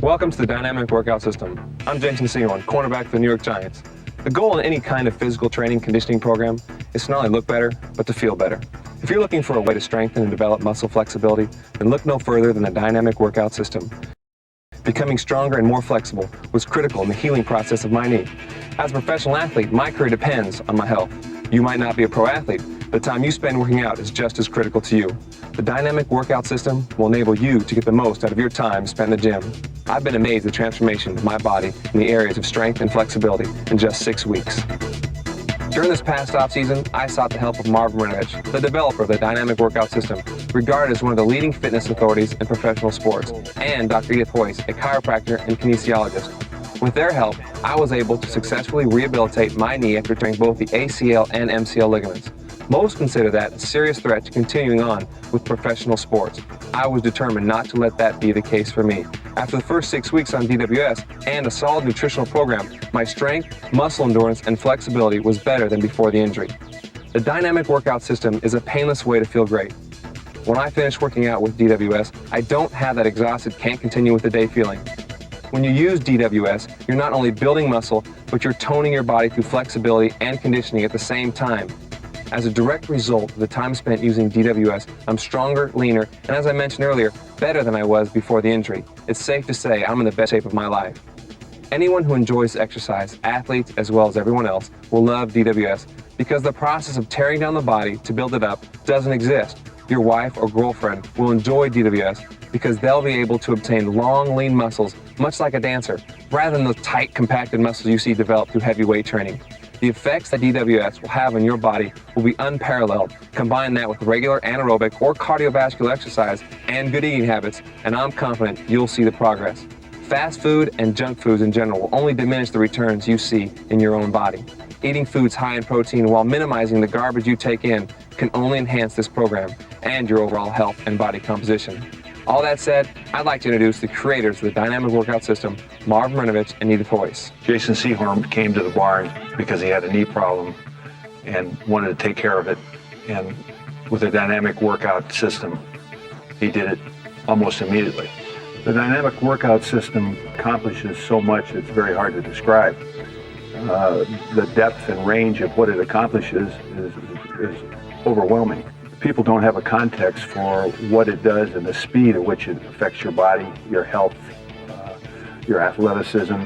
Welcome to the Dynamic Workout System. I'm Jason Sehorn, cornerback for the New York Giants. The goal in any kind of physical training conditioning program is to not only look better, but to feel better. If you're looking for a way to strengthen and develop muscle flexibility, then look no further than the Dynamic Workout System. Becoming stronger and more flexible was critical in the healing process of my knee. As a professional athlete, my career depends on my health. You might not be a pro athlete, but the time you spend working out is just as critical to you. The Dynamic Workout System will enable you to get the most out of your time spent in the gym. I've been amazed at the transformation of my body in the areas of strength and flexibility in just 6 weeks. During this past offseason, I sought the help of Marv, the developer of the Dynamic Workout System, regarded as one of the leading fitness authorities in professional sports, and Dr. Edythe, a chiropractor and kinesiologist. With their help, I was able to successfully rehabilitate my knee after tearing both the ACL and MCL ligaments. Most consider that a serious threat to continuing on with professional sports. I was determined not to let that be the case for me. After the first 6 weeks on DWS and a solid nutritional program, my strength, muscle endurance, and flexibility was better than before the injury. The Dynamic Workout System is a painless way to feel great. When I finish working out with DWS, I don't have that exhausted, can't continue with the day feeling. When you use DWS, you're not only building muscle, but you're toning your body through flexibility and conditioning at the same time. As a direct result of the time spent using DWS, I'm stronger, leaner, and as I mentioned earlier, better than I was before the injury. It's safe to say I'm in the best shape of my life. Anyone who enjoys exercise, athletes as well as everyone else, will love DWS because the process of tearing down the body to build it up doesn't exist. Your wife or girlfriend will enjoy DWS because they'll be able to obtain long, lean muscles, much like a dancer, rather than those tight, compacted muscles you see developed through heavy weight training. The effects that DWS will have on your body will be unparalleled. Combine that with regular anaerobic or cardiovascular exercise and good eating habits, and I'm confident you'll see the progress. Fast food and junk foods in general will only diminish the returns you see in your own body. Eating foods high in protein while minimizing the garbage you take in can only enhance this program and your overall health and body composition. All that said, I'd like to introduce the creators of the Dynamic Workout System, Marv and Edythe. Jason Sehorn came to the barn because he had a knee problem and wanted to take care of it. And with a Dynamic Workout System, he did it almost immediately. The Dynamic Workout System accomplishes so much it's very hard to describe. The depth and range of what it accomplishes is overwhelming. People don't have a context for what it does and the speed at which it affects your body, your health, your athleticism,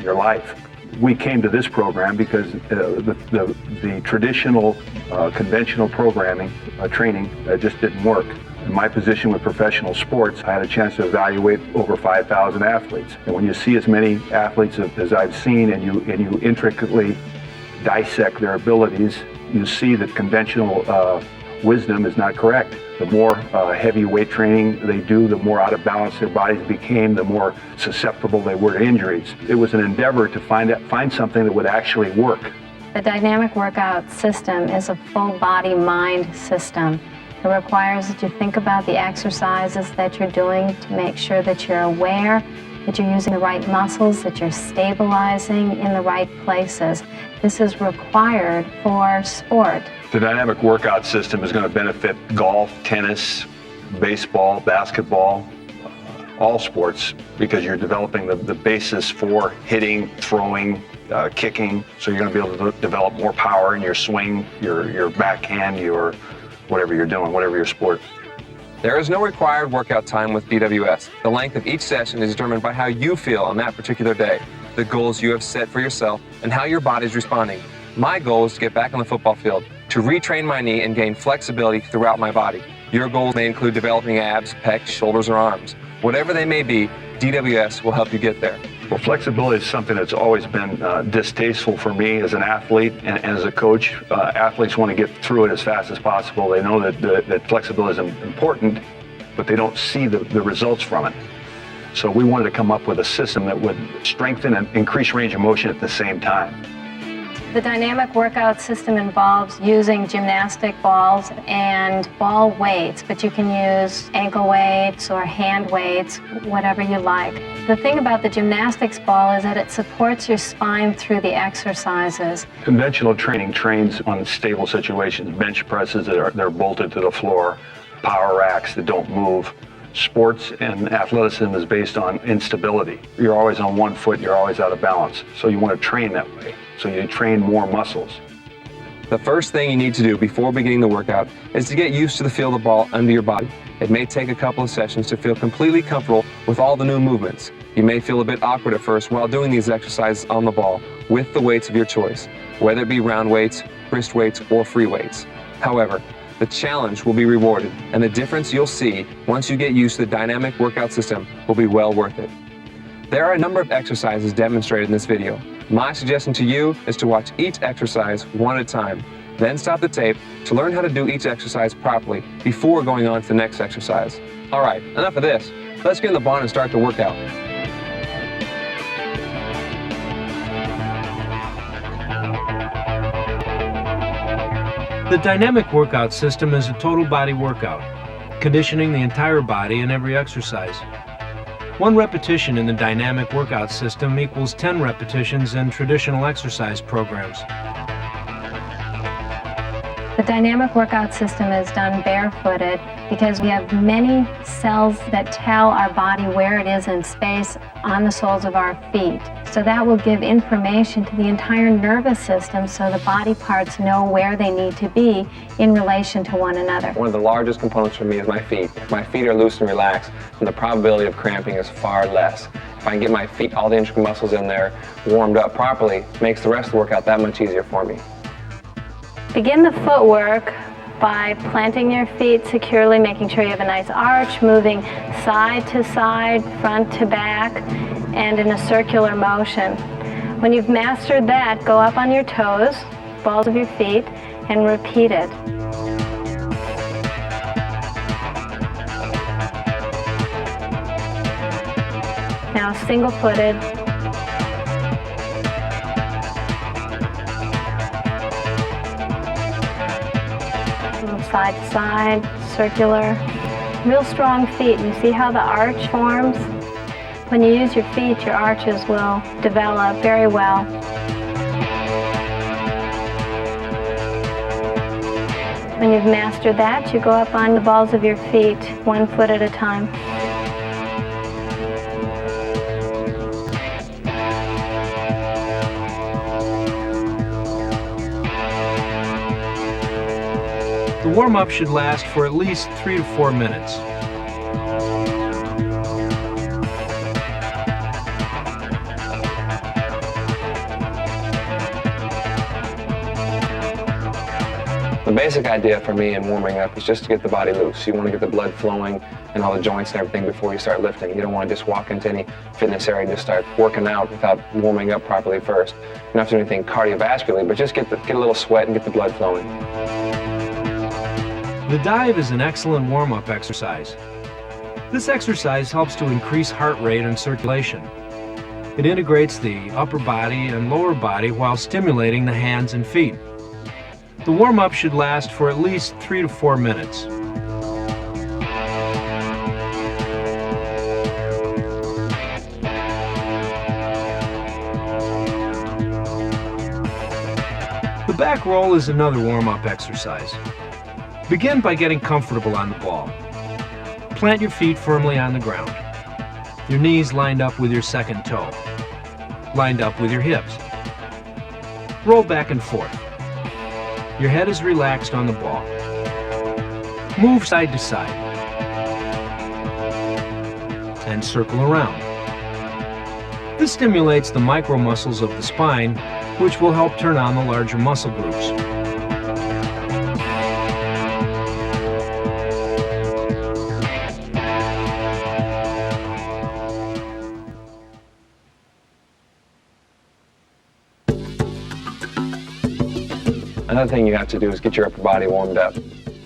your life. We came to this program because the traditional, conventional programming, training just didn't work. In my position with professional sports, I had a chance to evaluate over 5,000 athletes. And when you see as many athletes as I've seen and you intricately dissect their abilities, you see that conventional wisdom is not correct. The more heavy weight training they do, the more out of balance their bodies became, the more susceptible they were to injuries. It was an endeavor to find something that would actually work. The Dynamic Workout System is a full body mind system. It requires that you think about the exercises that you're doing to make sure that you're aware that you're using the right muscles, that you're stabilizing in the right places. This is required for sport. The Dynamic Workout System is going to benefit golf, tennis, baseball, basketball, all sports, because you're developing the basis for hitting, throwing, kicking. So you're going to be able to develop more power in your swing, your backhand, your whatever you're doing, whatever your sport. There is no required workout time with DWS. The length of each session is determined by how you feel on that particular day, the goals you have set for yourself, and how your body is responding. My goal is to get back on the football field, to retrain my knee and gain flexibility throughout my body. Your goals may include developing abs, pecs, shoulders, or arms. Whatever they may be, DWS will help you get there. Well, flexibility is something that's always been distasteful for me as an athlete and as a coach. Athletes want to get through it as fast as possible. They know that flexibility is important, but they don't see the results from it. So we wanted to come up with a system that would strengthen and increase range of motion at the same time. The Dynamic Workout System involves using gymnastic balls and ball weights, but you can use ankle weights or hand weights, whatever you like. The thing about the gymnastics ball is that it supports your spine through the exercises. Conventional training trains on stable situations, bench presses that are bolted to the floor, power racks that don't move. sports and athleticism is based on instability. You're always on one foot, you're always out of balance. So you want to train that way. So you train more muscles. The first thing you need to do before beginning the workout is to get used to the feel of the ball under your body. It may take a couple of sessions to feel completely comfortable with all the new movements. You may feel a bit awkward at first while doing these exercises on the ball with the weights of your choice, whether it be round weights, wrist weights, or free weights. However, the challenge will be rewarded, and the difference you'll see once you get used to the dynamic workout system will be well worth it. There are a number of exercises demonstrated in this video. My suggestion to you is to watch each exercise one at a time, then stop the tape to learn how to do each exercise properly before going on to the next exercise. All right, enough of this. Let's get in the barn and start the workout. The dynamic workout system is a total body workout, conditioning the entire body in every exercise. 1 repetition in the dynamic workout system equals 10 repetitions in traditional exercise programs. The dynamic workout system is done barefooted because we have many cells that tell our body where it is in space on the soles of our feet. So that will give information to the entire nervous system so the body parts know where they need to be in relation to one another. One of the largest components for me is my feet. If my feet are loose and relaxed, then the probability of cramping is far less. If I can get my feet, all the intricate muscles in there, warmed up properly, it makes the rest of the workout that much easier for me. Begin the footwork by planting your feet securely, making sure you have a nice arch, moving side to side, front to back, and in a circular motion. When you've mastered that, go up on your toes, balls of your feet, and repeat it. Now single-footed. Side to side, circular, real strong feet. You see how the arch forms? When you use your feet, your arches will develop very well. When you've mastered that, you go up on the balls of your feet, 1 foot at a time. The warm-up should last for at least 3 to 4 minutes. The basic idea for me in warming up is just to get the body loose. You want to get the blood flowing and all the joints and everything before you start lifting. You don't want to just walk into any fitness area and just start working out without warming up properly first. You don't have to do anything cardiovascularly, but just get a little sweat and get the blood flowing. The dive is an excellent warm-up exercise. This exercise helps to increase heart rate and circulation. It integrates the upper body and lower body while stimulating the hands and feet. The warm-up should last for at least 3 to 4 minutes. The back roll is another warm-up exercise. Begin by getting comfortable on the ball. Plant your feet firmly on the ground. Your knees lined up with your second toe. Lined up with your hips. Roll back and forth. Your head is relaxed on the ball. Move side to side. And circle around. This stimulates the micro muscles of the spine, which will help turn on the larger muscle groups. Another thing you have to do is get your upper body warmed up.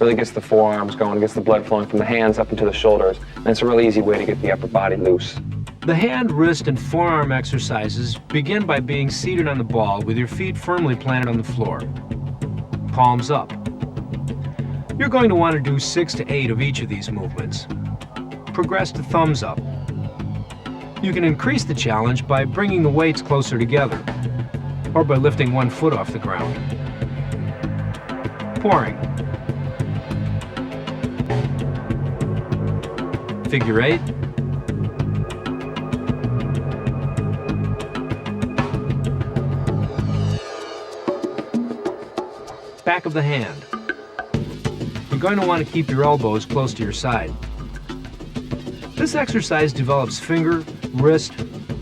Really gets the forearms going, gets the blood flowing from the hands up into the shoulders, and it's a really easy way to get the upper body loose. The hand, wrist, and forearm exercises begin by being seated on the ball with your feet firmly planted on the floor. Palms up. You're going to want to do 6 to 8 of each of these movements. Progress to thumbs up. You can increase the challenge by bringing the weights closer together, or by lifting 1 foot off the ground. Pouring. Figure 8. Back of the hand. You're going to want to keep your elbows close to your side. This exercise develops finger, wrist,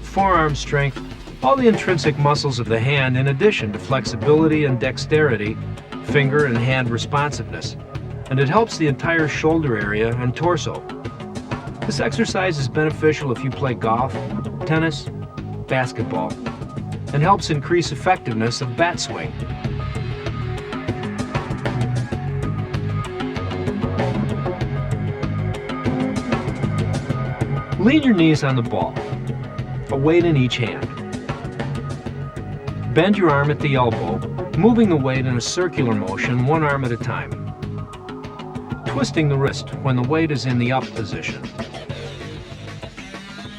forearm strength, all the intrinsic muscles of the hand in addition to flexibility and dexterity, finger and hand responsiveness, and it helps the entire shoulder area and torso. This exercise is beneficial if you play golf, tennis, basketball, and helps increase effectiveness of bat swing. Lean your knees on the ball, a weight in each hand. Bend your arm at the elbow, moving the weight in a circular motion, one arm at a time. Twisting the wrist when the weight is in the up position.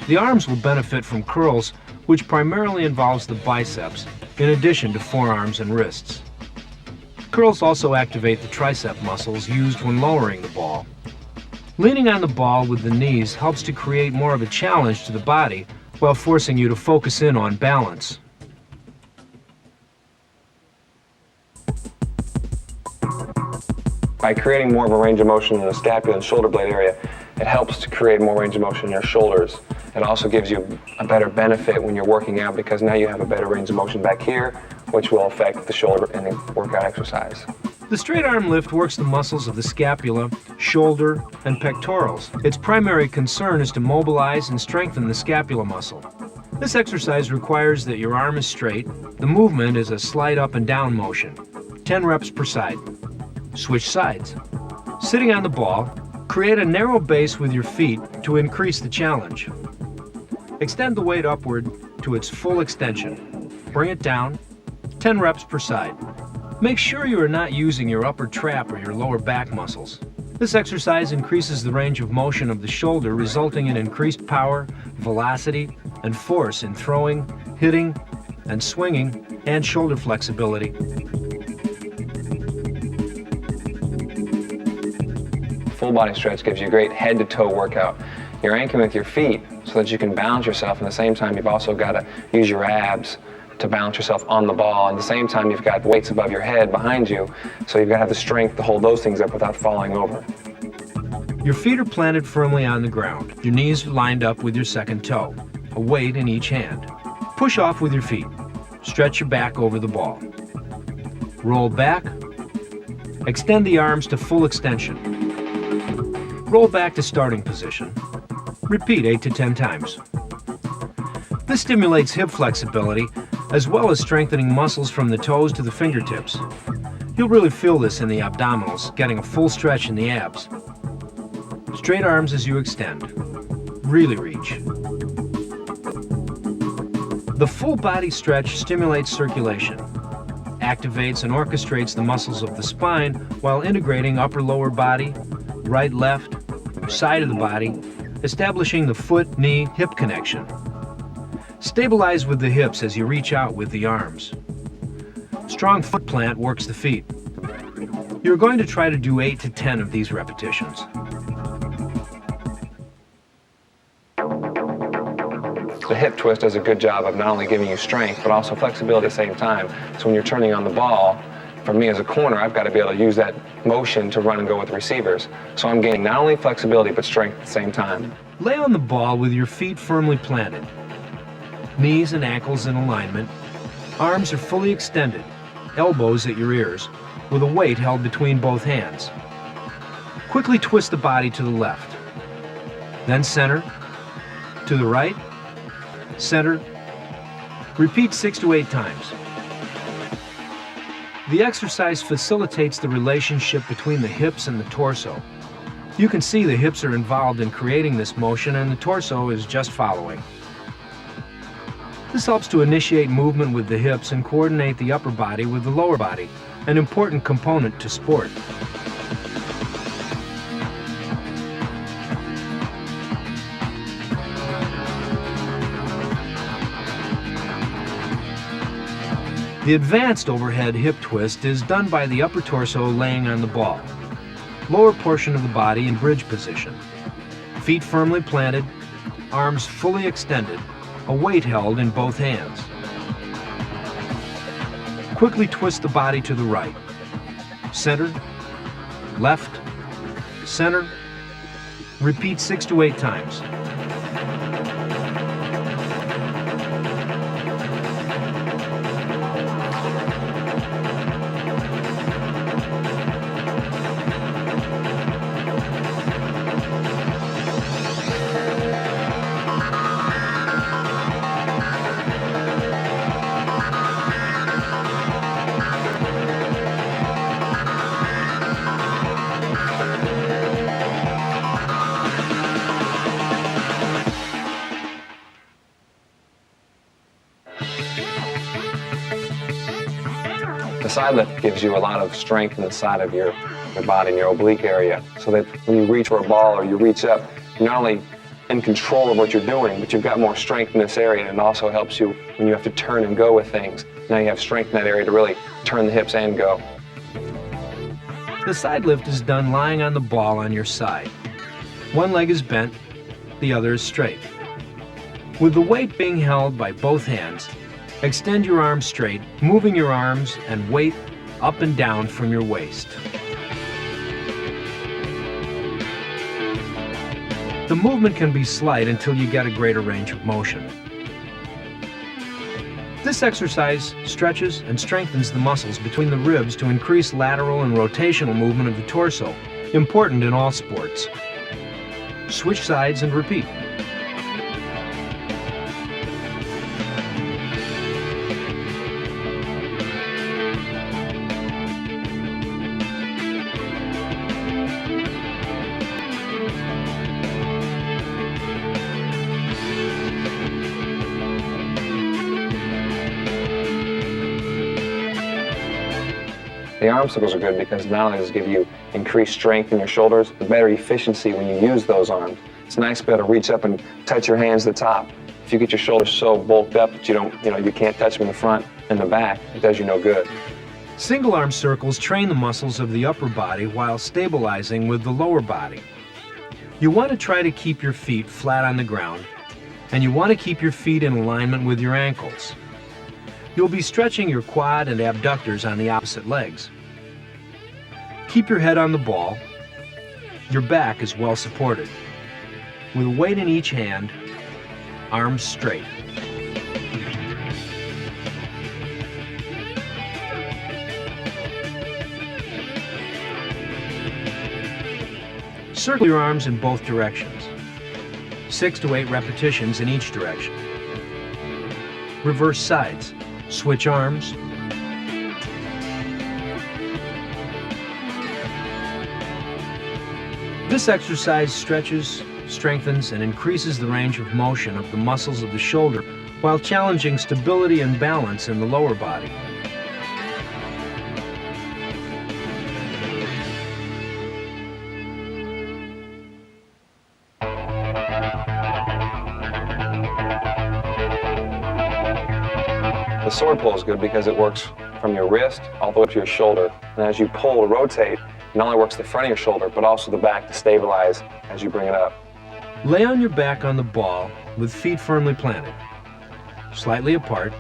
The arms will benefit from curls, which primarily involves the biceps, in addition to forearms and wrists. Curls also activate the tricep muscles used when lowering the ball. Leaning on the ball with the knees helps to create more of a challenge to the body while forcing you to focus in on balance. By creating more of a range of motion in the scapula and shoulder blade area, it helps to create more range of motion in your shoulders. It also gives you a better benefit when you're working out because now you have a better range of motion back here, which will affect the shoulder in the workout exercise. The straight arm lift works the muscles of the scapula, shoulder, and pectorals. Its primary concern is to mobilize and strengthen the scapula muscle. This exercise requires that your arm is straight. The movement is a slight up and down motion, 10 reps per side. Switch sides. Sitting on the ball, create a narrow base with your feet to increase the challenge. Extend the weight upward to its full extension. Bring it down, 10 reps per side. Make sure you are not using your upper trap or your lower back muscles. This exercise increases the range of motion of the shoulder, resulting in increased power, velocity, and force in throwing, hitting, and swinging, and shoulder flexibility. Full body stretch gives you a great head to toe workout. You're anchoring with your feet so that you can balance yourself, and at the same time you've also got to use your abs to balance yourself on the ball. At the same time you've got weights above your head behind you, so you've got to have the strength to hold those things up without falling over. Your feet are planted firmly on the ground, your knees lined up with your second toe, a weight in each hand. Push off with your feet. Stretch your back over the ball. Roll back. Extend the arms to full extension. Roll back to starting position. Repeat 8 to 10 times. This stimulates hip flexibility as well as strengthening muscles from the toes to the fingertips. You'll really feel this in the abdominals, getting a full stretch in the abs. Straight arms as you extend. Really reach. The full body stretch stimulates circulation, activates and orchestrates the muscles of the spine while integrating upper-lower body, right-left, side of the body, establishing the foot-knee-hip connection. Stabilize with the hips as you reach out with the arms. Strong foot plant works the feet. You're going to try to do 8 to 10 of these repetitions. The hip twist does a good job of not only giving you strength, but also flexibility at the same time. So when you're turning on the ball, for me as a corner, I've got to be able to use that motion to run and go with receivers. So I'm gaining not only flexibility, but strength at the same time. Lay on the ball with your feet firmly planted. Knees and ankles in alignment. Arms are fully extended, elbows at your ears, with a weight held between both hands. Quickly twist the body to the left. Then center, to the right, center. Repeat 6 to 8 times. The exercise facilitates the relationship between the hips and the torso. You can see the hips are involved in creating this motion and the torso is just following. This helps to initiate movement with the hips and coordinate the upper body with the lower body, an important component to sport. The advanced overhead hip twist is done by the upper torso laying on the ball, lower portion of the body in bridge position. Feet firmly planted, arms fully extended, a weight held in both hands. Quickly twist the body to the right. Center, left, center. Repeat 6 to 8 times. The side lift gives you a lot of strength in the side of your body, in your oblique area, so that when you reach for a ball or you reach up, you're not only in control of what you're doing, but you've got more strength in this area, and it also helps you when you have to turn and go with things. Now you have strength in that area to really turn the hips and go. The side lift is done lying on the ball on your side. One leg is bent, the other is straight. With the weight being held by both hands, extend your arms straight, moving your arms and weight up and down from your waist. The movement can be slight until you get a greater range of motion. This exercise stretches and strengthens the muscles between the ribs to increase lateral and rotational movement of the torso, important in all sports. Switch sides and repeat. The arm circles are good because not only does it give you increased strength in your shoulders, but better efficiency when you use those arms. It's nice to be able to reach up and touch your hands to the top. If you get your shoulders so bulked up that you can't touch them in the front and the back, it does you no good. Single arm circles train the muscles of the upper body while stabilizing with the lower body. You want to try to keep your feet flat on the ground, and you want to keep your feet in alignment with your ankles. You'll be stretching your quad and abductors on the opposite legs. Keep your head on the ball. Your back is well supported. With weight in each hand, arms straight. Circle your arms in both directions. 6 to 8 repetitions in each direction. Reverse sides. Switch arms. This exercise stretches, strengthens, and increases the range of motion of the muscles of the shoulder while challenging stability and balance in the lower body. The sword pull is good because it works from your wrist all the way up to your shoulder. And as you pull or rotate, it not only works the front of your shoulder, but also the back to stabilize as you bring it up. Lay on your back on the ball with feet firmly planted, slightly apart.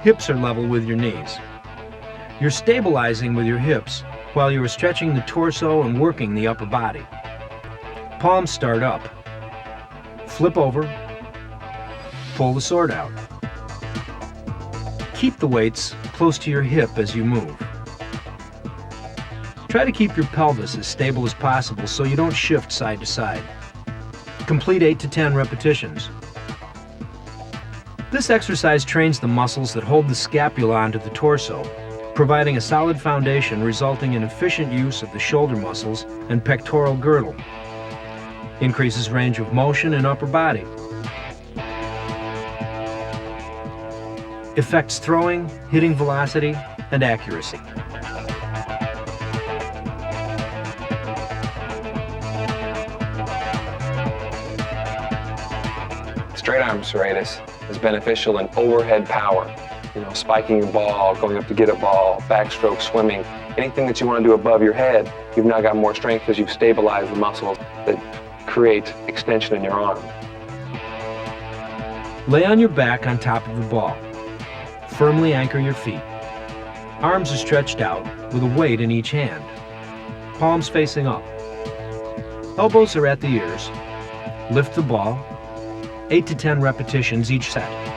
Hips are level with your knees. You're stabilizing with your hips while you are stretching the torso and working the upper body. Palms start up. Flip over. Pull the sword out. Keep the weights close to your hip as you move. Try to keep your pelvis as stable as possible so you don't shift side to side. Complete 8 to 10 repetitions. This exercise trains the muscles that hold the scapula onto the torso, providing a solid foundation resulting in efficient use of the shoulder muscles and pectoral girdle. Increases range of motion in upper body. Affects throwing, hitting velocity, and accuracy. Straight arm serratus is beneficial in overhead power. Spiking your ball, going up to get a ball, backstroke, swimming, anything that you want to do above your head, you've now got more strength because you've stabilized the muscles that create extension in your arm. Lay on your back on top of the ball. Firmly anchor your feet. Arms are stretched out with a weight in each hand. Palms facing up. Elbows are at the ears. Lift the ball. 8 to 10 repetitions each set.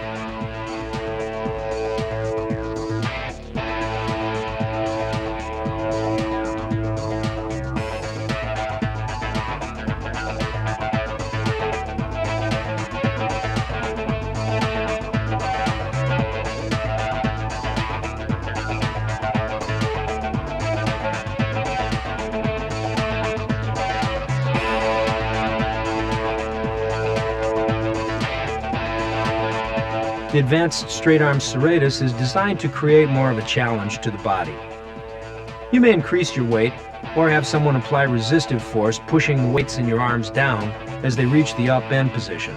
The advanced straight arm serratus is designed to create more of a challenge to the body. You may increase your weight or have someone apply resistive force, pushing the weights in your arms down as they reach the up end position.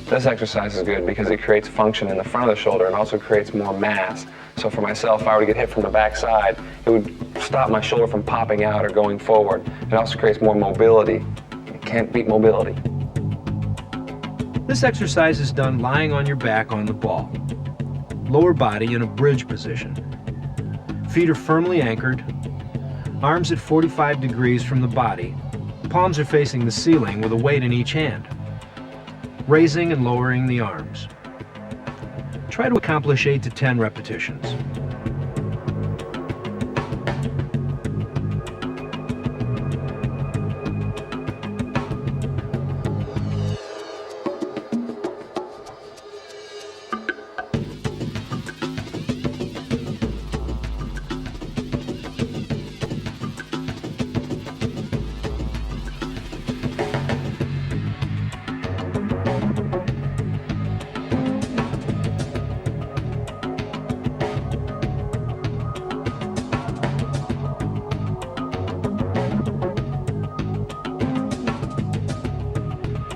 This exercise is good because it creates function in the front of the shoulder and also creates more mass. So for myself, if I were to get hit from the back side, it would stop my shoulder from popping out or going forward. It also creates more mobility. You can't beat mobility. This exercise is done lying on your back on the ball. Lower body in a bridge position. Feet are firmly anchored. Arms at 45 degrees from the body. Palms are facing the ceiling with a weight in each hand. Raising and lowering the arms. Try to accomplish 8 to 10 repetitions.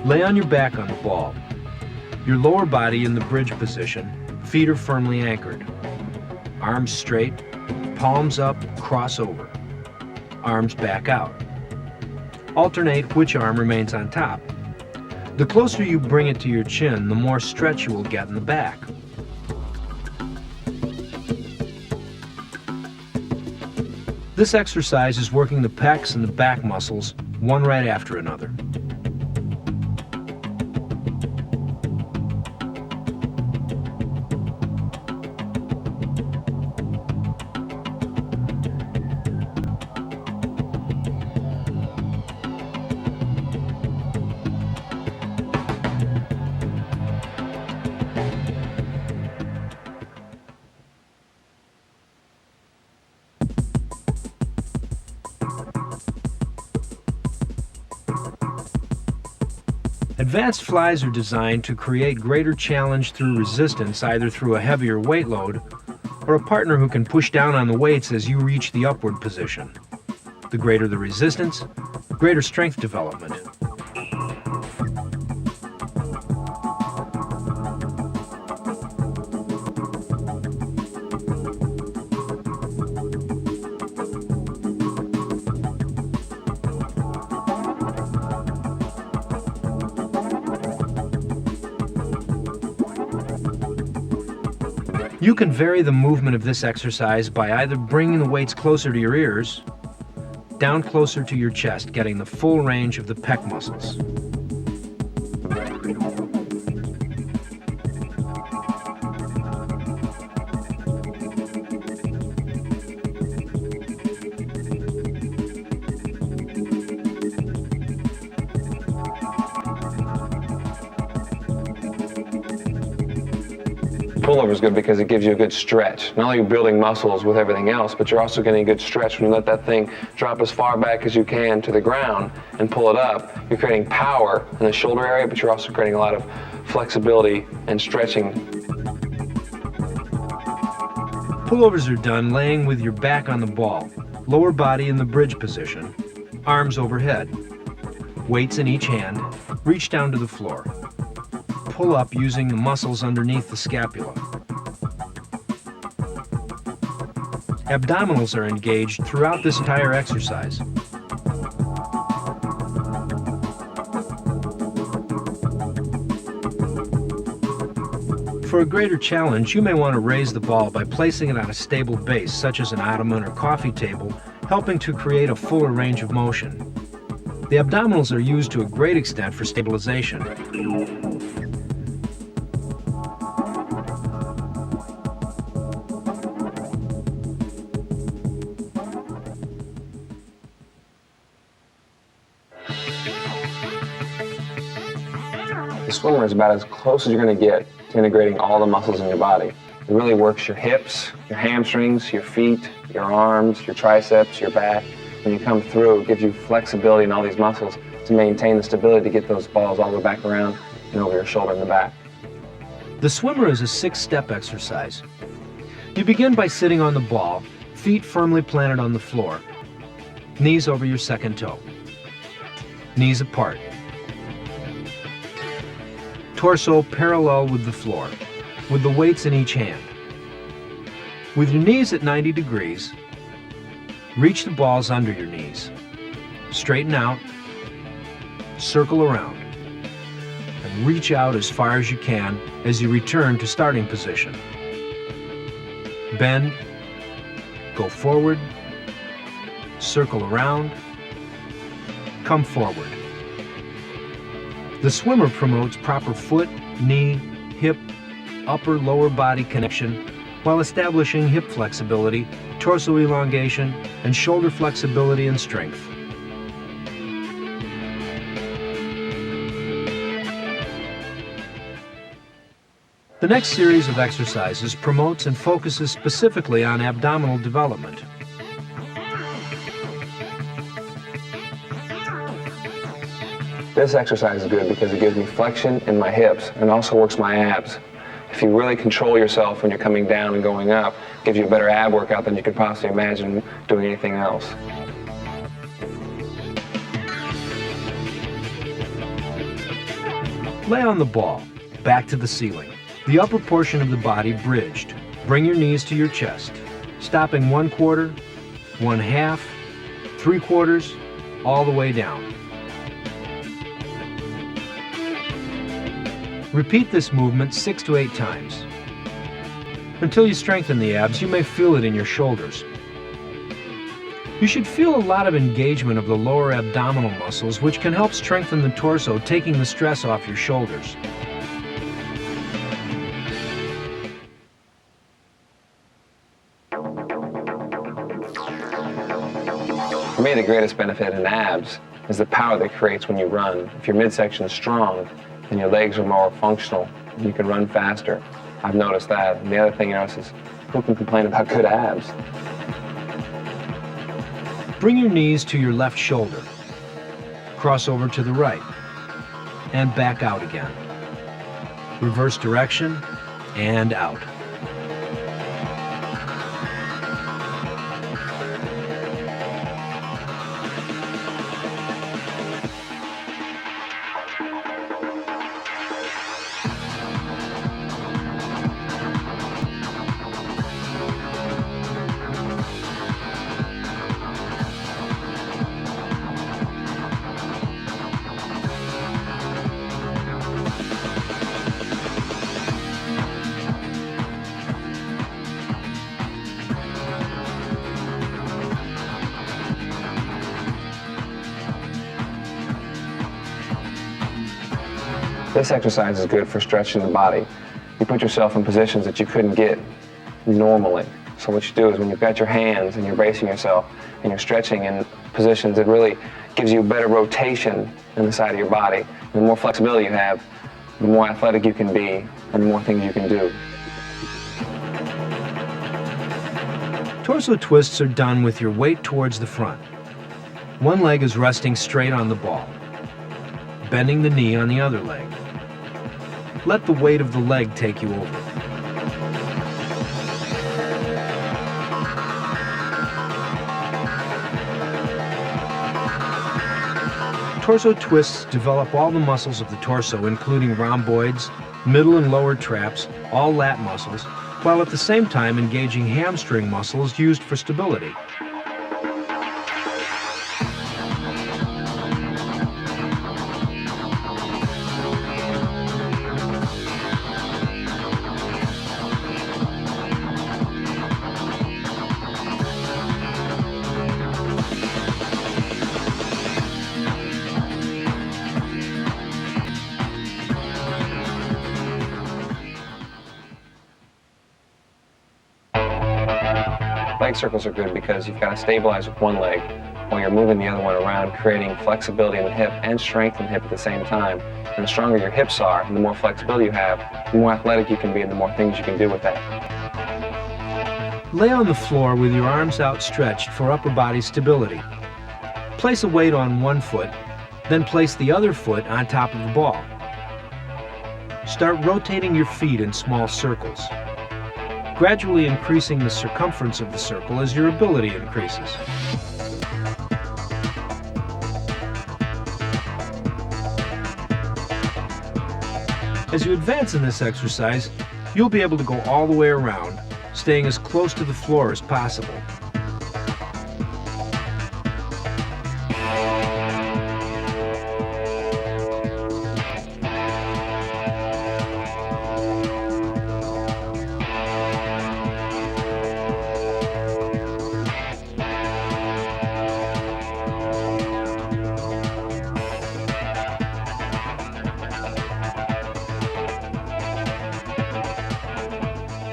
Lay on your back on the ball. Your lower body in the bridge position. Feet are firmly anchored. Arms straight, palms up, cross over. Arms back out. Alternate which arm remains on top. The closer you bring it to your chin, the more stretch you will get in the back. This exercise is working the pecs and the back muscles, one right after another. Advanced flies are designed to create greater challenge through resistance, either through a heavier weight load or a partner who can push down on the weights as you reach the upward position. The greater the resistance, greater strength development. You can vary the movement of this exercise by either bringing the weights closer to your ears, down closer to your chest, getting the full range of the pec muscles. Pullover is good because it gives you a good stretch. Not only are you building muscles with everything else, but you're also getting a good stretch when you let that thing drop as far back as you can to the ground and pull it up. You're creating power in the shoulder area, but you're also creating a lot of flexibility and stretching. Pullovers are done laying with your back on the ball, lower body in the bridge position, arms overhead. Weights in each hand, reach down to the floor. Pull up using the muscles underneath the scapula. Abdominals are engaged throughout this entire exercise. For a greater challenge, you may want to raise the ball by placing it on a stable base, such as an ottoman or coffee table, helping to create a fuller range of motion. The abdominals are used to a great extent for stabilization. The swimmer is about as close as you're going to get to integrating all the muscles in your body. It really works your hips, your hamstrings, your feet, your arms, your triceps, your back. When you come through, it gives you flexibility in all these muscles to maintain the stability to get those balls all the way back around and over your shoulder and the back. The swimmer is a 6-step exercise. You begin by sitting on the ball, feet firmly planted on the floor, knees over your second toe, knees apart, torso parallel with the floor, with the weights in each hand. With your knees at 90 degrees, reach the balls under your knees. Straighten out, circle around, and reach out as far as you can as you return to starting position. Bend, go forward, circle around, come forward. The swimmer promotes proper foot, knee, hip, upper, lower body connection while establishing hip flexibility, torso elongation, and shoulder flexibility and strength. The next series of exercises promotes and focuses specifically on abdominal development. This exercise is good because it gives me flexion in my hips and also works my abs. If you really control yourself when you're coming down and going up, it gives you a better ab workout than you could possibly imagine doing anything else. Lay on the ball, back to the ceiling. The upper portion of the body bridged. Bring your knees to your chest, stopping 1/4, 1/2, 3/4, all the way down. Repeat this movement 6 to 8 times. Until you strengthen the abs, you may feel it in your shoulders. You should feel a lot of engagement of the lower abdominal muscles, which can help strengthen the torso, taking the stress off your shoulders. For me, the greatest benefit in abs is the power that it creates when you run. If your midsection is strong, and your legs are more functional, and you can run faster. I've noticed that. And the other thing you notice is, who can complain about good abs? Bring your knees to your left shoulder. Cross over to the right, and back out again. Reverse direction, and out. This exercise is good for stretching the body. You put yourself in positions that you couldn't get normally. So what you do is when you've got your hands and you're bracing yourself and you're stretching in positions, it really gives you better rotation in the side of your body. And the more flexibility you have, the more athletic you can be and the more things you can do. Torso twists are done with your weight towards the front. One leg is resting straight on the ball, bending the knee on the other leg. Let the weight of the leg take you over. Torso twists develop all the muscles of the torso, including rhomboids, middle and lower traps, all lat muscles, while at the same time engaging hamstring muscles used for stability. Leg circles are good because you've got to stabilize with one leg while you're moving the other one around, creating flexibility in the hip and strength in the hip at the same time. And the stronger your hips are, and the more flexibility you have, the more athletic you can be and the more things you can do with that. Lay on the floor with your arms outstretched for upper body stability. Place a weight on one foot, then place the other foot on top of the ball. Start rotating your feet in small circles, gradually increasing the circumference of the circle as your ability increases. As you advance in this exercise, you'll be able to go all the way around, staying as close to the floor as possible.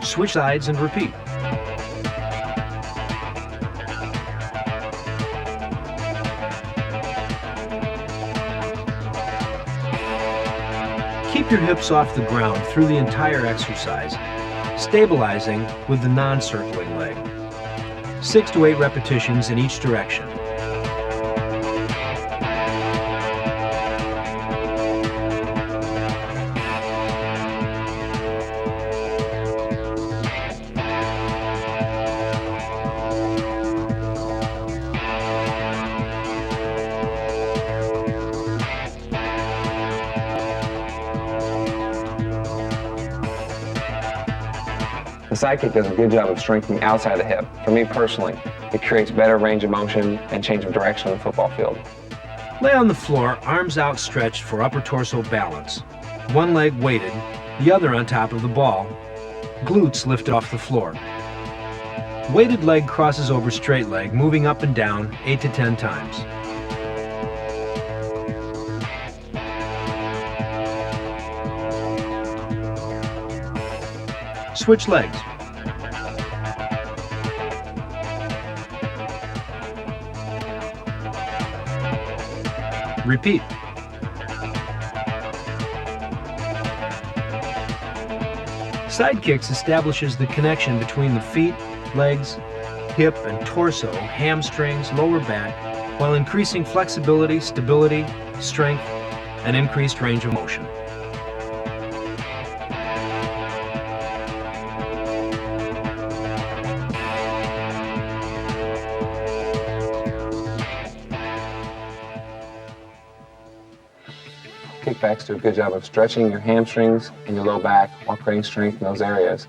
Switch sides and repeat. Keep your hips off the ground through the entire exercise, stabilizing with the non-circling leg. 6 to 8 repetitions in each direction. The side kick does a good job of strengthening outside the hip. For me personally, it creates better range of motion and change of direction on the football field. Lay on the floor, arms outstretched for upper torso balance. One leg weighted, the other on top of the ball. Glutes lifted off the floor. Weighted leg crosses over straight leg, moving up and down 8 to 10 times. Switch legs. Repeat. Side kicks establishes the connection between the feet, legs, hip and torso, hamstrings, lower back, while increasing flexibility, stability, strength, and increased range of motion. Kickbacks do a good job of stretching your hamstrings and your low back while creating strength in those areas.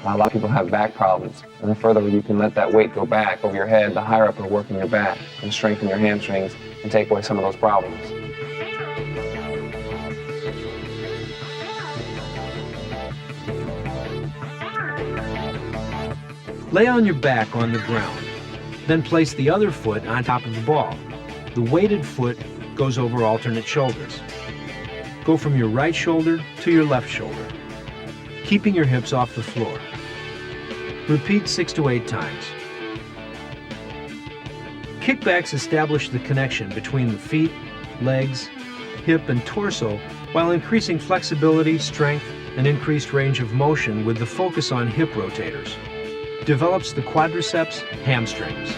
A lot of people have back problems, and the further you can let that weight go back over your head, the higher up it'll work in your back and strengthen your hamstrings and take away some of those problems. Lay on your back on the ground, then place the other foot on top of the ball. The weighted foot goes over alternate shoulders. Go from your right shoulder to your left shoulder, keeping your hips off the floor. Repeat 6 to 8 times. Kickbacks establish the connection between the feet, legs, hip, and torso while increasing flexibility, strength, and increased range of motion with the focus on hip rotators. Develops the quadriceps, hamstrings.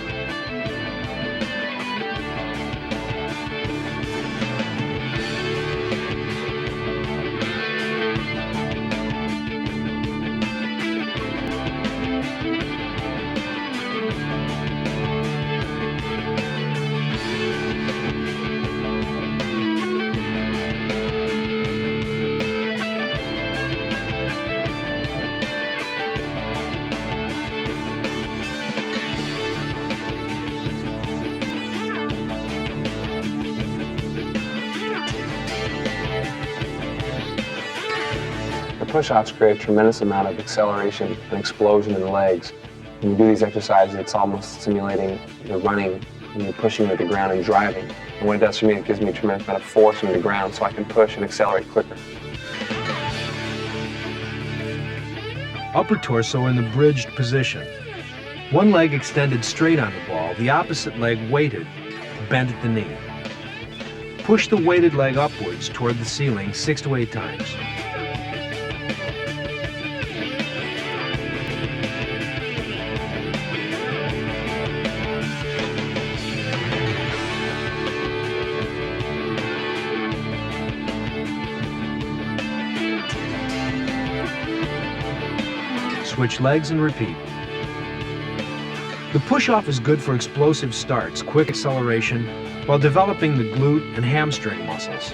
push-offs create a tremendous amount of acceleration and explosion in the legs. When you do these exercises, it's almost simulating the running when you're pushing with the ground and driving. And what it does for me, it gives me a tremendous amount of force from the ground so I can push and accelerate quicker. Upper torso in the bridged position. One leg extended straight on the ball, the opposite leg weighted, bent at the knee. Push the weighted leg upwards toward the ceiling 6 to 8 times. Switch legs and repeat. The push-off is good for explosive starts, quick acceleration, while developing the glute and hamstring muscles.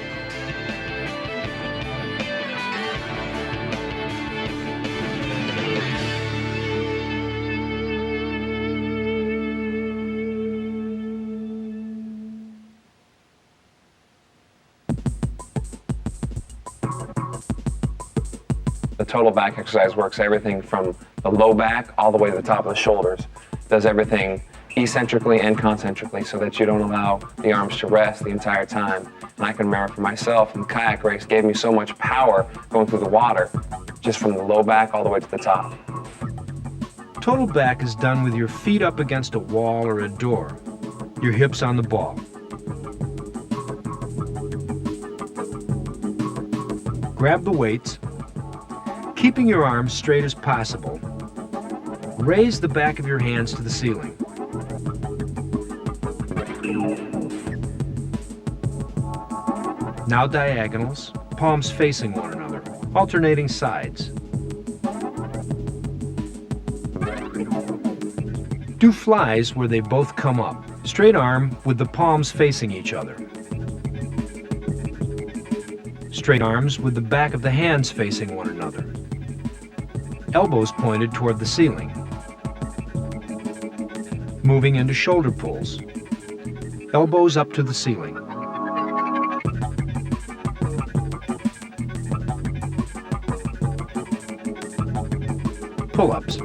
The total back exercise works everything from the low back all the way to the top of the shoulders. Does everything eccentrically and concentrically so that you don't allow the arms to rest the entire time. And I can remember for myself, in the kayak race, gave me so much power going through the water, just from the low back all the way to the top. Total back is done with your feet up against a wall or a door, your hips on the ball. Grab the weights, keeping your arms straight as possible. Raise the back of your hands to the ceiling. Now diagonals, palms facing one another, alternating sides. Do flies where they both come up. Straight arm with the palms facing each other. Straight arms with the back of the hands facing one another. Elbows pointed toward the ceiling. Moving into shoulder pulls. Elbows up to the ceiling. Pull-ups.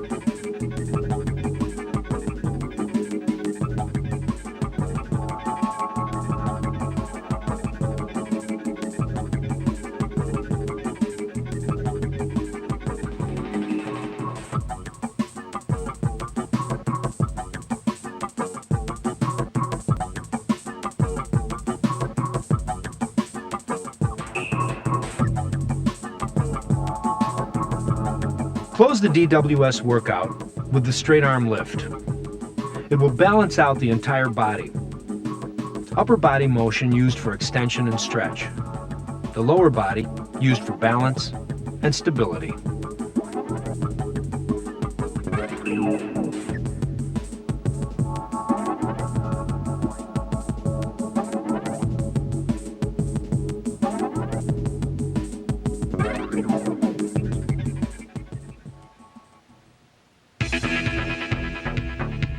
Close the DWS workout with the straight arm lift. It will balance out the entire body. Upper body motion used for extension and stretch. The lower body used for balance and stability.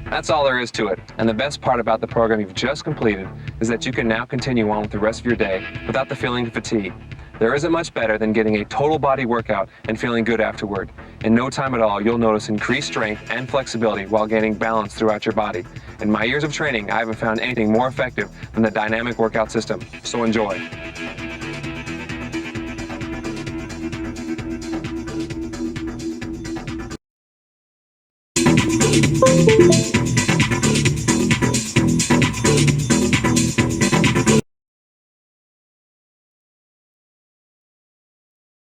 That's all there is to it. And the best part about the program you've just completed is that you can now continue on with the rest of your day without the feeling of fatigue. There isn't much better than getting a total body workout and feeling good afterward. In no time at all, you'll notice increased strength and flexibility while gaining balance throughout your body. In my years of training, I haven't found anything more effective than the dynamic workout system. So enjoy.